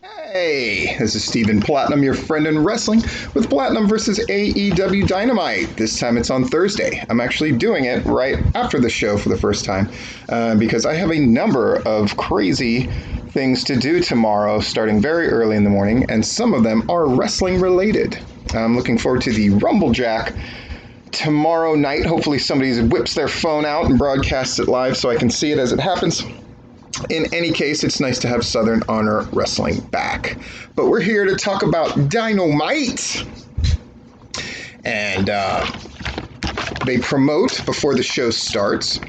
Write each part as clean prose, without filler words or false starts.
Hey, this is Steven Platinum, your friend in wrestling, with Platinum versus AEW Dynamite. This time it's on Thursday. I'm actually doing it right after the show for the first time because I have a number of crazy things to do tomorrow, starting very early in the morning, and some of them are wrestling related. I'm looking forward to the Rumble Jack tomorrow night. Hopefully, somebody whips their phone out and broadcasts it live so I can see it as it happens. In any case, it's nice to have Southern Honor Wrestling back. But we're here to talk about Dynamite. And they promote before the show starts.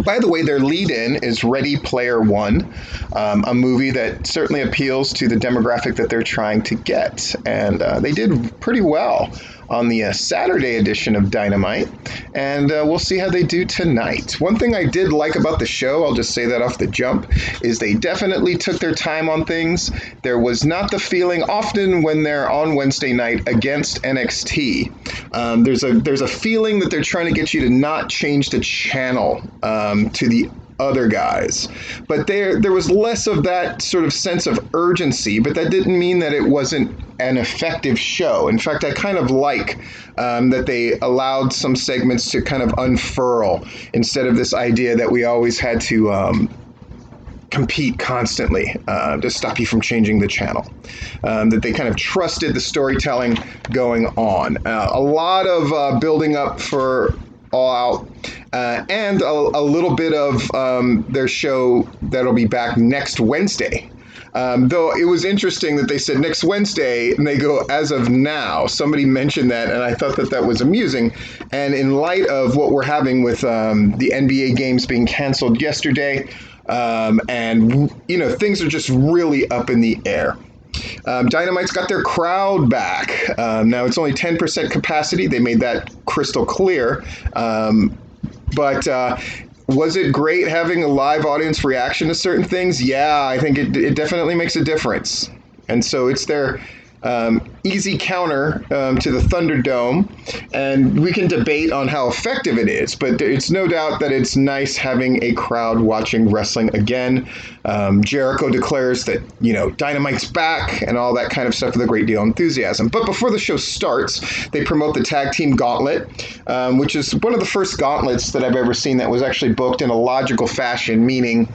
By the way, their lead-in is Ready Player One, a movie that certainly appeals to the demographic that they're trying to get. And they did pretty well on the Saturday edition of Dynamite, and we'll see how they do tonight. One thing I did like about the show, I'll just say that off the jump, is they definitely took their time on things. There was not the feeling often when they're on Wednesday night against NXT. There's a feeling that they're trying to get you to not change the channel to the other guys. But there was less of that sort of sense of urgency, but that didn't mean that it wasn't an effective show. In fact, I kind of like that they allowed some segments to kind of unfurl instead of this idea that we always had to compete constantly to stop you from changing the channel. That they kind of trusted the storytelling going on. A lot of building up for All Out, and a little bit of their show that'll be back next Wednesday. Though it was interesting that they said next Wednesday, and they go, as of now. Somebody mentioned that, and I thought that was amusing. And in light of what we're having with the NBA games being canceled yesterday, and, things are just really up in the air. Dynamite's got their crowd back. Now, it's only 10% capacity. They made that crystal clear. But was it great having a live audience reaction to certain things? Yeah, I think it definitely makes a difference. And so it's their easy counter to the Thunderdome, and we can debate on how effective it is, but it's no doubt that it's nice having a crowd watching wrestling again. Jericho declares that, Dynamite's back and all that kind of stuff with a great deal of enthusiasm. But before the show starts, they promote the Tag Team Gauntlet, which is one of the first gauntlets that I've ever seen that was actually booked in a logical fashion, meaning,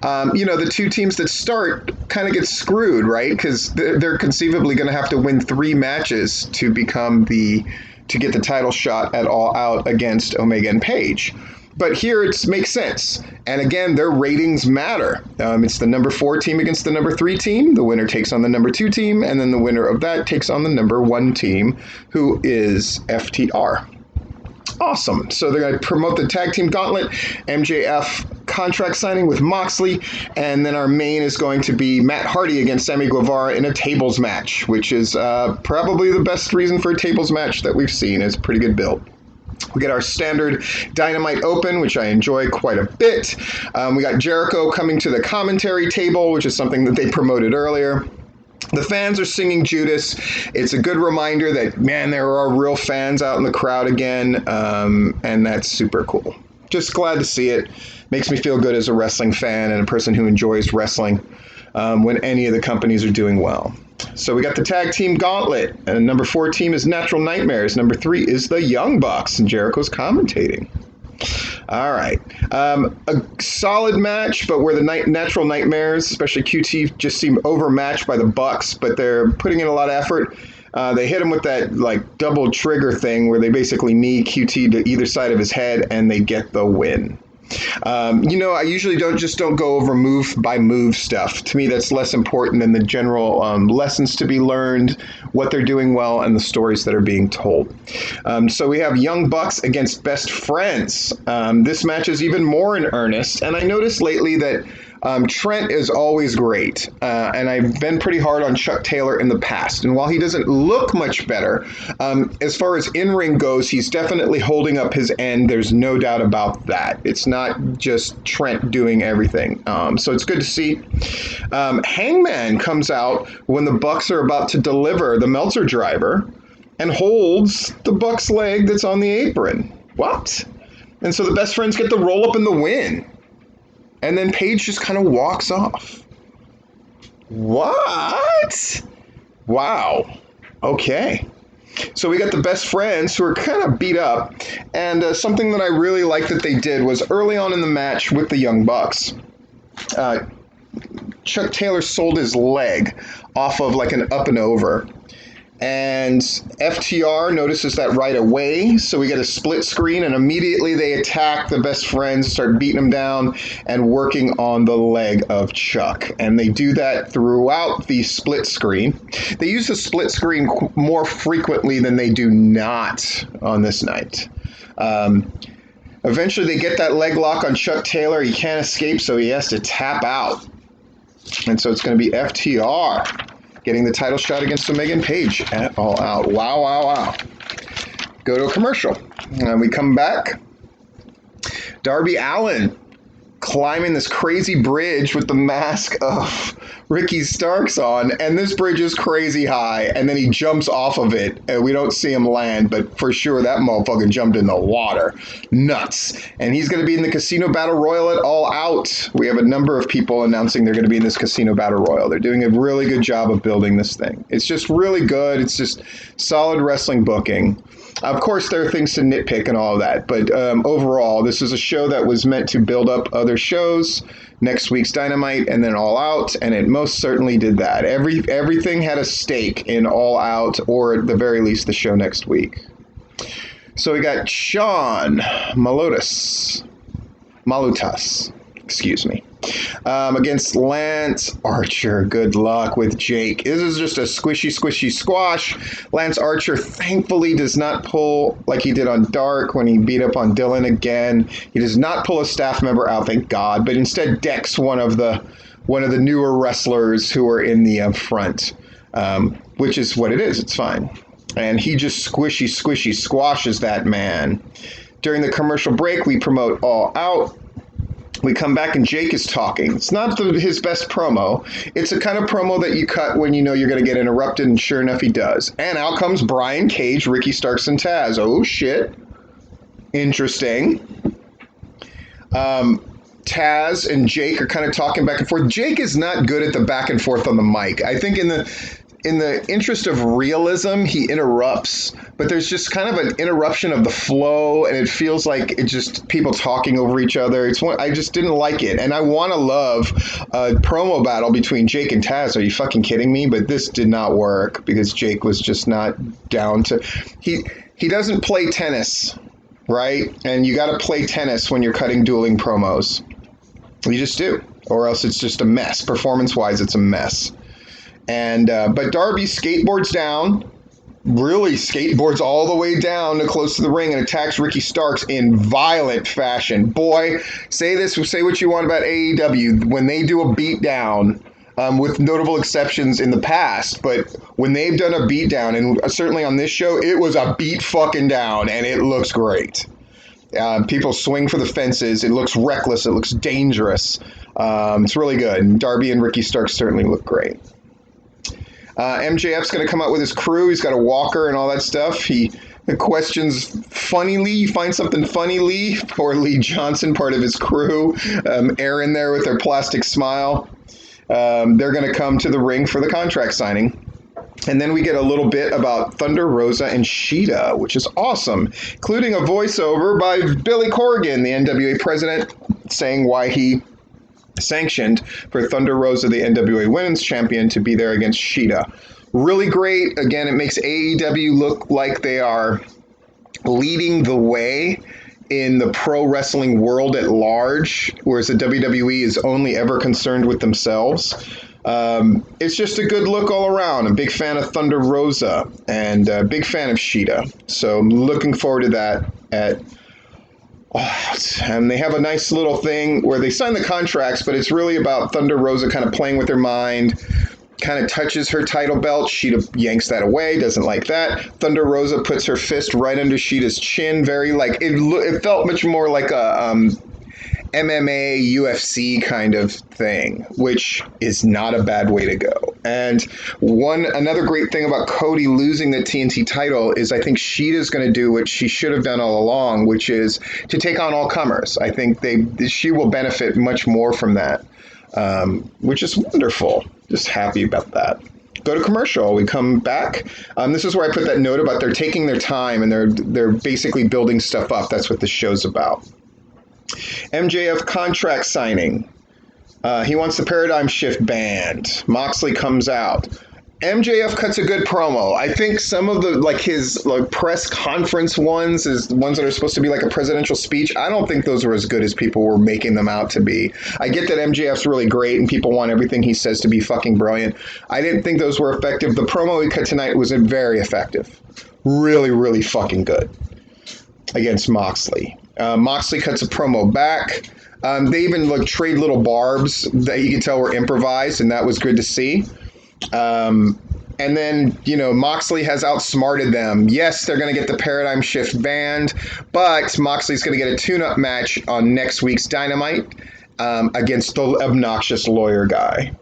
the two teams that start kind of get screwed, right? Because they're conceivably going to have to win 3 matches to get the title shot at All Out against Omega and Page. But here it makes sense. And again, their ratings matter. It's the number 4 team against the number 3 team. The winner takes on the number 2 team, and then the winner of that takes on the number 1 team, who is FTR. Awesome. So they're going to promote the Tag Team Gauntlet, MJF contract signing with Moxley, and then our main is going to be Matt Hardy against Sammy Guevara in a tables match, which is probably the best reason for a tables match that we've seen. It's a pretty good build. We get our standard Dynamite Open, which I enjoy quite a bit. We got Jericho coming to the commentary table, which is something that they promoted earlier. The fans are singing Judas. It's a good reminder that, man, there are real fans out in the crowd again, and that's super cool. Just glad to see it. Makes me feel good as a wrestling fan and a person who enjoys wrestling when any of the companies are doing well. So we got the Tag Team Gauntlet, and number 4 team is Natural Nightmares. Number 3 is the Young Bucks, and Jericho's commentating. All right. A solid match, but where the Natural Nightmares, especially QT, just seem overmatched by the Bucks, but they're putting in a lot of effort. They hit him with that double trigger thing where they basically knee QT to either side of his head, and they get the win. I usually don't go over move by move stuff. To me, that's less important than the general lessons to be learned, what they're doing well, and the stories that are being told. So we have Young Bucks against Best Friends. This match is even more in earnest, and I noticed lately that Trent is always great, and I've been pretty hard on Chuck Taylor in the past. And while he doesn't look much better, as far as in-ring goes, he's definitely holding up his end. There's no doubt about that. It's not just Trent doing everything. So it's good to see. Hangman comes out when the Bucks are about to deliver the Meltzer driver and holds the Bucks' leg that's on the apron. What? And so the Best Friends get the roll-up and the win. And then Paige just kind of walks off. What? Wow. Okay. So we got the best friends who are kind of beat up, and something that I really liked that they did was early on in the match with the Young Bucks. Uh, Chuck Taylor sold his leg off of like an up and over. And FTR notices that right away, so we get a split screen, and immediately they attack the best friends, start beating them down, and working on the leg of Chuck. And they do that throughout the split screen. They use the split screen more frequently than they do not on this night. Eventually, they get that leg lock on Chuck Taylor. He can't escape, so he has to tap out. And so it's going to be FTR getting the title shot against Omega Page at All Out. Wow, wow, wow. Go to a commercial. And we come back. Darby Allin climbing this crazy bridge with the mask of Ricky Starks on, and this bridge is crazy high, and then he jumps off of it, and we don't see him land, but for sure that motherfucker jumped in the water. Nuts. And he's going to be in the Casino Battle Royal at All Out. We have a number of people announcing they're going to be in this Casino Battle Royal. They're doing a really good job of building this thing. It's just really good. It's just solid wrestling booking. Of course, there are things to nitpick and all of that, but overall, this is a show that was meant to build up other shows, next week's Dynamite, and then All Out, and it most certainly did that. Everything had a stake in All Out, or at the very least, the show next week. So we got Sean Malutas, excuse me, against Lance Archer. Good luck with Jake. This is just a squishy squash. Lance Archer thankfully does not pull like he did on Dark when he beat up on Dylan again. He does not pull a staff member out, thank God, but instead decks one of the newer wrestlers who are in the front, which is what it is. It's fine. And he just squishy squashes that man. During the commercial break, we promote All Out. We come back and Jake is talking. It's not his best promo. It's a kind of promo that you cut when you know you're going to get interrupted, and sure enough, he does. And out comes Brian Cage, Ricky Starks, and Taz. Oh, shit. Interesting. Taz and Jake are kind of talking back and forth. Jake is not good at the back and forth on the mic. I think in the interest of realism, he interrupts, but there's just kind of an interruption of the flow, and it feels like it's just people talking over each other. I just didn't like it, and I want to love a promo battle between Jake and Taz. Are you fucking kidding me? But this did not work because Jake was just not down to. He doesn't play tennis, right? And you got to play tennis when you're cutting dueling promos. You just do, or else it's just a mess. Performance-wise, it's a mess. And but Darby skateboards down, really skateboards all the way down to close to the ring and attacks Ricky Starks in violent fashion. Boy, say what you want about AEW when they do a beatdown, with notable exceptions in the past, but when they've done a beatdown, and certainly on this show, it was a beat fucking down, and it looks great. People swing for the fences. It looks reckless. It looks dangerous. It's really good. And Darby and Ricky Starks certainly look great. MJF's going to come out with his crew. He's got a walker and all that stuff. He questions Funny Lee. You find something funny, Lee? Poor Lee Johnson, part of his crew. Aaron there with their plastic smile. They're going to come to the ring for the contract signing. And then we get a little bit about Thunder Rosa and Shida, which is awesome, including a voiceover by Billy Corgan, the NWA president, saying why he sanctioned for Thunder Rosa, the NWA Women's Champion, to be there against Shida. Really great. Again, it makes AEW look like they are leading the way in the pro wrestling world at large, whereas the WWE is only ever concerned with themselves. It's just a good look all around. I'm a big fan of Thunder Rosa and a big fan of Shida. So I'm looking forward to that and they have a nice little thing where they sign the contracts, but it's really about Thunder Rosa kind of playing with her mind, kind of touches her title belt. Shida yanks that away, doesn't like that. Thunder Rosa puts her fist right under Shida's chin, very like, it felt much more like a MMA, UFC kind of thing, which is not a bad way to go. And another great thing about Cody losing the TNT title is I think Shida's going to do what she should have done all along, which is to take on all comers. I think she will benefit much more from that, which is wonderful. Just happy about that. Go to commercial. We come back. This is where I put that note about they're taking their time and they're basically building stuff up. That's what the show's about. MJF contract signing. He wants the paradigm shift banned. Moxley comes out. MJF cuts a good promo. I think some of the his press conference ones is the ones that are supposed to be like a presidential speech. I don't think those were as good as people were making them out to be. I get that MJF's really great and people want everything he says to be fucking brilliant. I didn't think those were effective. The promo he cut tonight was very effective. Really, really fucking good against Moxley. Moxley cuts a promo back. They even trade little barbs that you could tell were improvised, and that was good to see. And then, Moxley has outsmarted them. Yes, they're going to get the paradigm shift banned, but Moxley's going to get a tune-up match on next week's Dynamite against the obnoxious lawyer guy.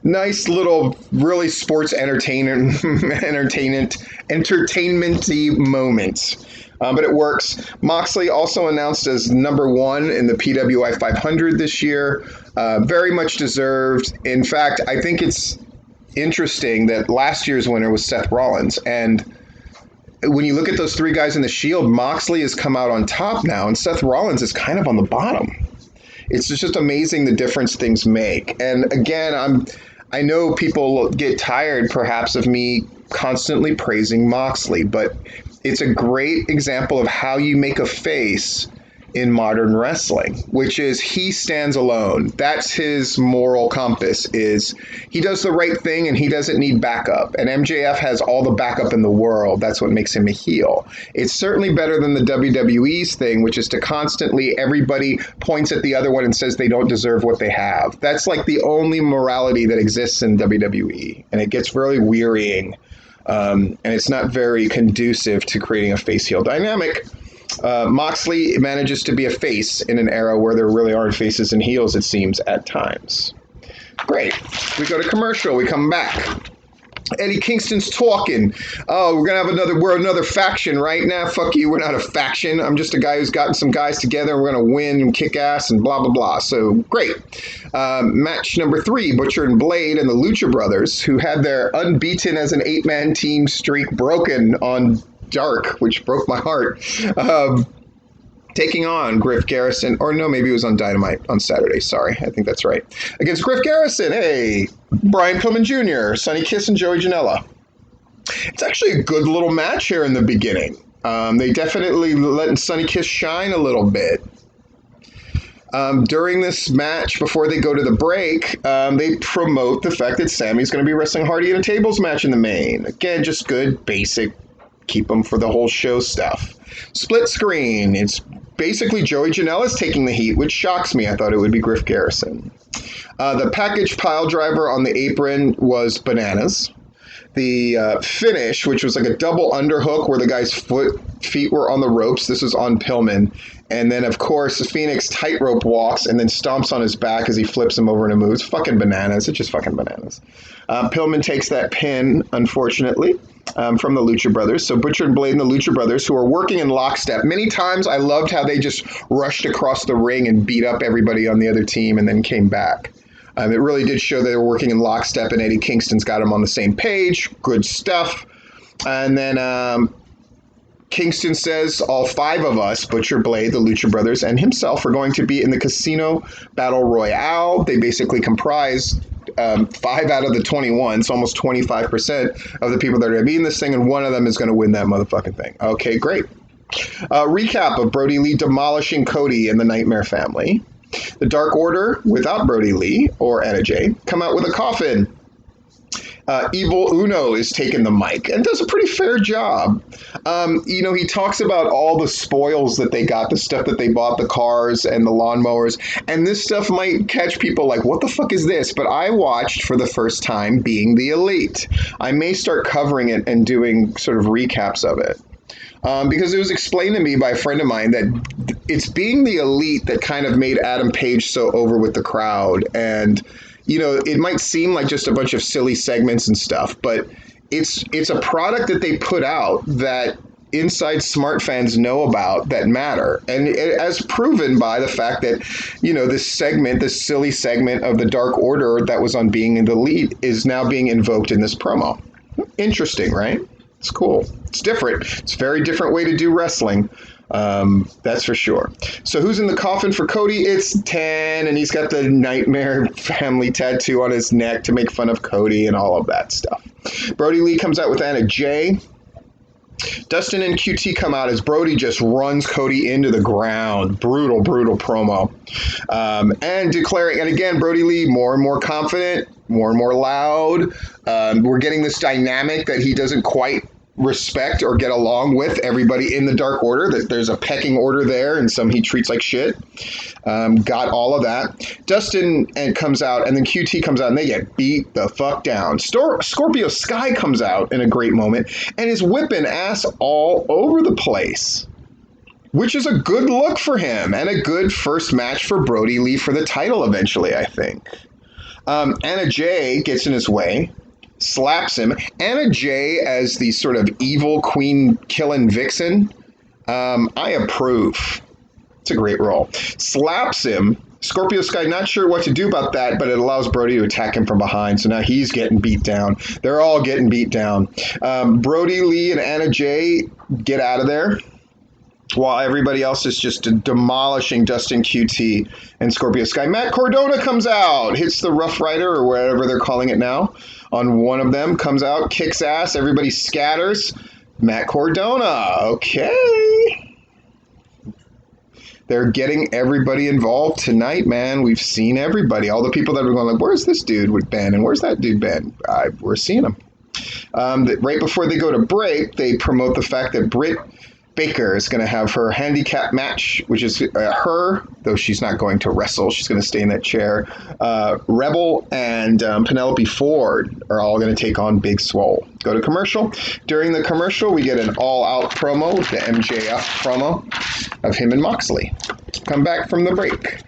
Nice little, really sports entertainment-y moment. But it works. Moxley also announced as number 1 in the PWI 500 this year. Very much deserved. In fact, I think it's interesting that last year's winner was Seth Rollins. And when you look at those 3 guys in the Shield, Moxley has come out on top now, and Seth Rollins is kind of on the bottom. It's just amazing the difference things make. And again, I know people get tired perhaps of me constantly praising Moxley, but it's a great example of how you make a face in modern wrestling, which is he stands alone. That's his moral compass, is he does the right thing and he doesn't need backup. And MJF has all the backup in the world. That's what makes him a heel. It's certainly better than the WWE's thing, which is to constantly everybody points at the other one and says they don't deserve what they have. That's like the only morality that exists in WWE. And it gets really wearying. And it's not very conducive to creating a face-heel dynamic. Moxley manages to be a face in an era where there really aren't faces and heels, it seems, at times. Great. We go to commercial. We come back. Eddie Kingston's talking. Oh, we're another faction right now. Fuck you, we're not a faction. I'm just a guy who's gotten some guys together and we're going to win and kick ass and blah, blah, blah. So, great. Match number 3, Butcher and Blade and the Lucha Brothers, who had their unbeaten as an 8-man team streak broken on Dark, which broke my heart. Taking on Griff Garrison, or no, maybe it was on Dynamite on Saturday. Sorry, I think that's right. Against Griff Garrison, hey, Brian Pillman Jr., Sonny Kiss, and Joey Janela. It's actually a good little match here in the beginning. They definitely let Sonny Kiss shine a little bit. During this match, before they go to the break, they promote the fact that Sammy's going to be wrestling Hardy in a tables match in the main. Again, just good, basic, keep them for the whole show stuff. Split screen. It's basically Joey Janela's taking the heat, which shocks me. I thought it would be Griff Garrison. The package pile driver on the apron was bananas. The finish, which was like a double underhook where the guy's feet were on the ropes. This was on Pillman. And then, of course, Phoenix tightrope walks and then stomps on his back as he flips him over in a move. It's fucking bananas. It's just fucking bananas. Pillman takes that pin, unfortunately, from the Lucha Brothers. So Butcher and Blade and the Lucha Brothers, who are working in lockstep. Many times I loved how they just rushed across the ring and beat up everybody on the other team and then came back. It really did show they were working in lockstep, and Eddie Kingston's got them on the same page. Good stuff. And then Kingston says all 5 of us, Butcher, Blade, the Lucha Brothers, and himself, are going to be in the Casino Battle Royale. They basically comprise 5 out of the 21, so almost 25% of the people that are going to be in this thing, and one of them is going to win that motherfucking thing. Okay, great. Recap of Brody Lee demolishing Cody and the Nightmare Family. The Dark Order, without Brody Lee or Anna Jay, come out with a coffin. Evil Uno is taking the mic and does a pretty fair job. He talks about all the spoils that they got, the stuff that they bought, the cars and the lawnmowers. And this stuff might catch people like, what the fuck is this? But I watched for the first time Being the Elite. I may start covering it and doing sort of recaps of it. Because it was explained to me by a friend of mine that it's Being the Elite that kind of made Adam Page so over with the crowd. And it might seem like just a bunch of silly segments and stuff, but it's a product that they put out that inside smart fans know about that matter. And as proven by the fact that, this silly segment of the Dark Order that was on Being in the Elite is now being invoked in this promo. Interesting, right? It's cool. It's different. It's a very different way to do wrestling. That's for sure. So who's in the coffin for Cody? It's 10, and he's got the Nightmare family tattoo on his neck to make fun of Cody and all of that stuff. Brody Lee comes out with Anna Jay. Dustin and QT come out as Brody just runs Cody into the ground. Brutal promo. And declaring, and again, Brody Lee more and more confident, more and more loud. We're getting this dynamic that he doesn't quite respect or get along with everybody in the Dark Order, that there's a pecking order there and some he treats like shit. Got all of that. Dustin comes out, and then QT comes out, and they get beat the fuck down. Scorpio Sky comes out in a great moment and is whipping ass all over the place, which is a good look for him and a good first match for Brody Lee for the title eventually, I think. Anna Jay gets in his way, slaps him. Anna Jay as the sort of evil queen killing vixen, I approve. It's a great role. Slaps him. Scorpio Sky not sure what to do about that, but it allows Brody to attack him from behind. So now he's getting beat down. They're all getting beat down. Brody Lee and Anna Jay get out of there, while everybody else is just demolishing Dustin, QT, and Scorpio Sky. Matt Cardona comes out, hits the Rough Rider, or whatever they're calling it now, on one of them, comes out, kicks ass, everybody scatters. Matt Cardona, okay. They're getting everybody involved tonight, man. We've seen everybody. All the people that are going like, where's this dude with Ben? And where's that dude Ben? We're seeing him. Right before they go to break, they promote the fact that Britt Baker is going to have her handicap match, which is her, though she's not going to wrestle. She's going to stay in that chair. Rebel and Penelope Ford are all going to take on Big Swole. Go to commercial. During the commercial, we get an all-out promo, the MJF promo of him and Moxley. Come back from the break.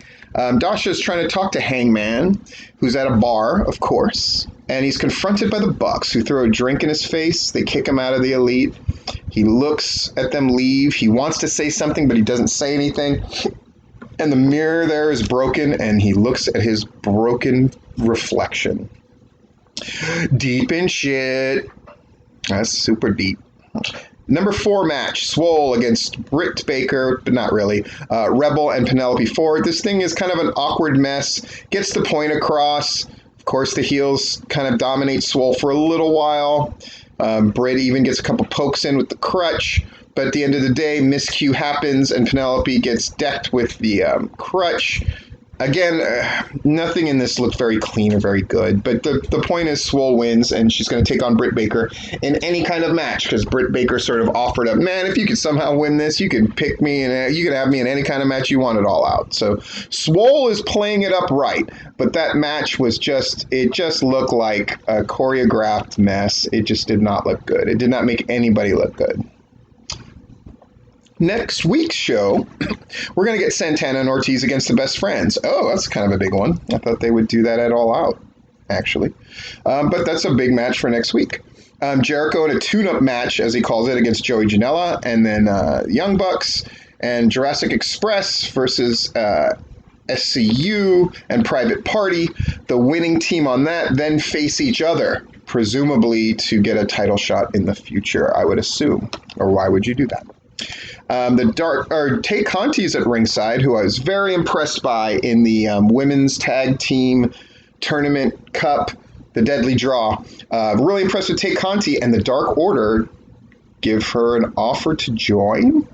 Dasha's trying to talk to Hangman, who's at a bar, of course, and he's confronted by the Bucks, who throw a drink in his face. They kick him out of the Elite. He looks at them leave. He wants to say something, but he doesn't say anything. And the mirror there is broken, and he looks at his broken reflection. Deep in shit. That's super deep. Number 4 match, Swole against Britt Baker, but not really. Rebel and Penelope Ford. This thing is kind of an awkward mess. Gets the point across. Of course, the heels kind of dominate Swole for a little while. Britt even gets a couple pokes in with the crutch. But at the end of the day, miscue happens, and Penelope gets decked with the crutch. Again, nothing in this looked very clean or very good. But the point is Swole wins, and she's going to take on Britt Baker in any kind of match, because Britt Baker sort of offered up, man, if you could somehow win this, you could pick me, and you could have me in any kind of match you want it all out. So Swole is playing it up right. But that match was it just looked like a choreographed mess. It just did not look good. It did not make anybody look good. Next week's show, we're going to get Santana and Ortiz against the Best Friends. Oh, that's kind of a big one. I thought they would do that at All Out, actually. But that's a big match for next week. Jericho in a tune-up match, as he calls it, against Joey Janela, and then Young Bucks and Jurassic Express versus SCU and Private Party. The winning team on that then face each other, presumably to get a title shot in the future, I would assume. Or why would you do that? Tay Conti's at ringside, who I was very impressed by in the women's tag team tournament cup, the Deadly Draw. Really impressed with Tay Conti, and the Dark Order give her an offer to join.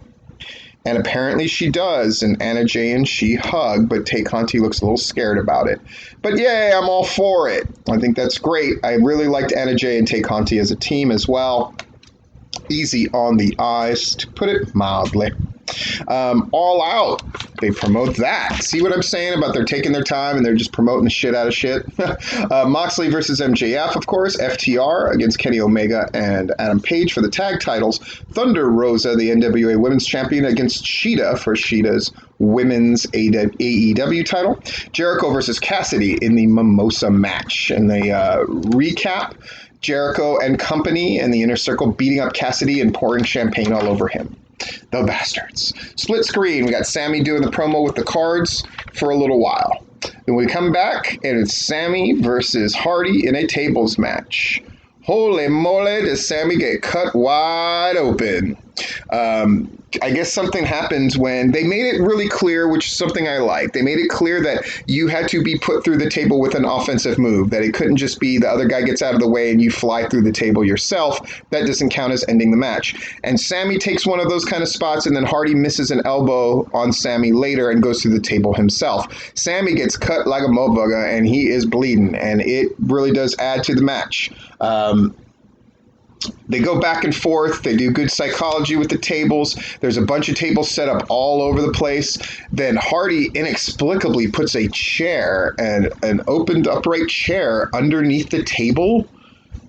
And apparently she does, and Anna Jay and she hug, but Tay Conti looks a little scared about it. But yay, I'm all for it. I think that's great. I really liked Anna Jay and Tay Conti as a team as well. Easy on the eyes, to put it mildly. All Out, they promote that. See what I'm saying about they're taking their time and they're just promoting the shit out of shit? Moxley versus MJF, of course. FTR against Kenny Omega and Adam Page for the tag titles. Thunder Rosa, the NWA Women's Champion, against Shida for Shida's Women's AEW title. Jericho versus Cassidy in the Mimosa match. And they recap Jericho and company and the Inner Circle beating up Cassidy and pouring champagne all over him. The bastards. Split screen. We got Sammy doing the promo with the cards for a little while. Then we come back and it's Sammy versus Hardy in a tables match. Holy moly, does Sammy get cut wide open? I guess something happens when they made it really clear, which is something I like. They made it clear that you had to be put through the table with an offensive move, that it couldn't just be the other guy gets out of the way and you fly through the table yourself. That doesn't count as ending the match. And Sammy takes one of those kind of spots, and then Hardy misses an elbow on Sammy later and goes through the table himself. Sammy gets cut like a motherfucker, and he is bleeding, and it really does add to the match. They go back and forth. They do good psychology with the tables. There's a bunch of tables set up all over the place. Then Hardy inexplicably puts a chair, an opened upright chair, underneath the table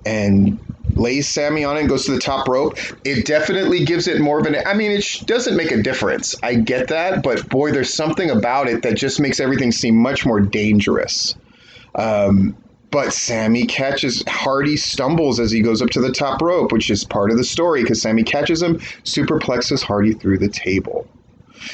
and lays Sammy on it and goes to the top rope. It definitely gives it more of an... I mean, it doesn't make a difference. I get that, but boy, there's something about it that just makes everything seem much more dangerous. But Sammy catches, Hardy stumbles as he goes up to the top rope, which is part of the story because Sammy catches him, superplexes Hardy through the table.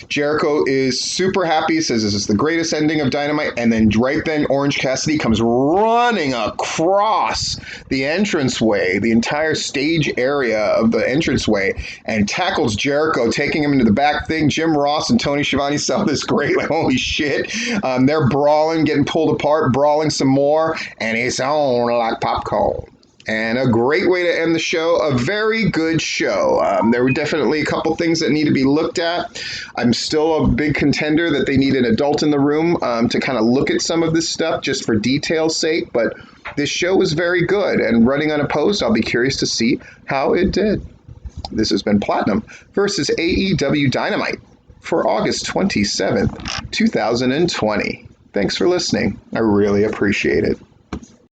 Jericho is super happy, says this is the greatest ending of Dynamite, and then right then Orange Cassidy comes running across the entranceway, the entire stage area of the entranceway, and tackles Jericho, taking him into the back thing. Jim Ross and Tony Schiavone saw this great, like, holy shit. They're brawling, getting pulled apart, brawling some more, and it's on like popcorn. And a great way to end the show, a very good show. There were definitely a couple things that need to be looked at. I'm still a big contender that they need an adult in the room to kind of look at some of this stuff just for detail's sake. But this show was very good. And running unopposed, I'll be curious to see how it did. This has been Platinum versus AEW Dynamite for August 27th, 2020. Thanks for listening. I really appreciate it.